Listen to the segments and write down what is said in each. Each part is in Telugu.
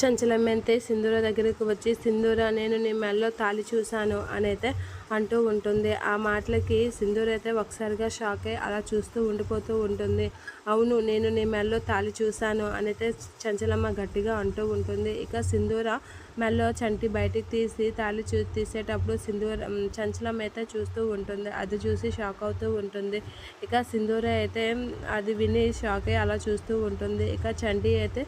చంచలమ్మ అయితే సింధూర దగ్గరికి వచ్చి, సింధూర నేను నీ మెడలో తాళి చూశాను అనైతే అంటూ ఉంటుంది. ఆ మాటలకి సింధూర అయితే ఒకసారిగా షాక్ అయ్యి అలా చూస్తూ ఉండిపోతూ ఉంటుంది. అవును, నేను నీ మెడలో తాళి చూశాను అనైతే చంచలమ్మ గట్టిగా అంటూ ఉంటుంది. ఇక సింధూర మెడలో చంటి బయటికి తీసి తాళి తీసేటప్పుడు చంచలమ్మ అయితే చూస్తూ ఉంటుంది. అది చూసి షాక్ అవుతూ ఉంటుంది. ఇక సింధూర అయితే అది విని షాక్ అయ్యి అలా చూస్తూ ఉంటుంది. ఇక చంటి అయితే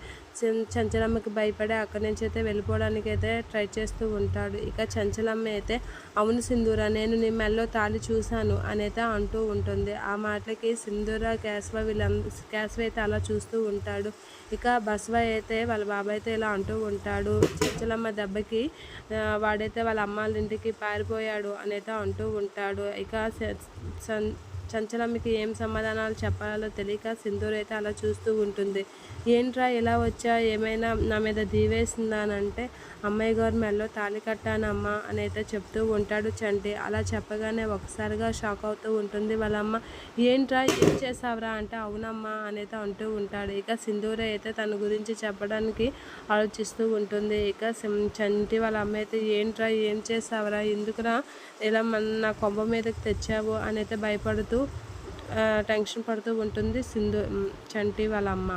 చంచలమ్మకి భయపడి అక్కడి నుంచి అయితే వెళ్ళిపోవడానికి అయితే ట్రై చేస్తూ ఉంటాడు. ఇక చంచలమ్మ అయితే అవును సింధూర, నేను నీ మెడలో తాళి చూశాను అనైతే అంటూ ఉంటుంది. ఆ మాటలకి సింధూర, కేశవ అయితే అలా చూస్తూ ఉంటాడు. ఇక బసవ అయితే వాళ్ళ బాబాయ్ అయితే ఇలా అంటూ ఉంటాడు, చంచలమ్మ దెబ్బకి వాడైతే వాళ్ళ అమ్మాళ్ళ ఇంటికి పారిపోయాడు అనైతే అంటూ ఉంటాడు. ఇక చంచలమ్మకి ఏం సమాధానాలు చెప్పాలో తెలియక సింధూర అయితే అలా చూస్తూ ఉంటుంది. ఏంట్రా ఇలా వచ్చా, ఏమైనా నా మీద దీవేసిందా అని అంటే, అమ్మాయి గారు మెడలో తాళి కట్టానమ్మా అని అయితే చెప్తూ ఉంటాడు చంటి. అలా చెప్పగానే ఒకసారిగా షాక్ అవుతూ ఉంటుంది వాళ్ళమ్మ. ఏంట్రా ఏం చేసావురా అంటే, అవునమ్మా అనైతే అంటూ ఉంటాడు. ఇక సింధూర అయితే తన గురించి చెప్పడానికి ఆలోచిస్తూ ఉంటుంది. ఇక చంటి వాళ్ళ అమ్మ అయితే ఏంట్రా ఏం చేసావురా, ఎందుకురా ఇలా నా కొంప మీదకి తెచ్చావు అని అయితే భయపడుతూ టెన్షన్ పడుతూ ఉంటుంది చంటి వాళ్ళ అమ్మ.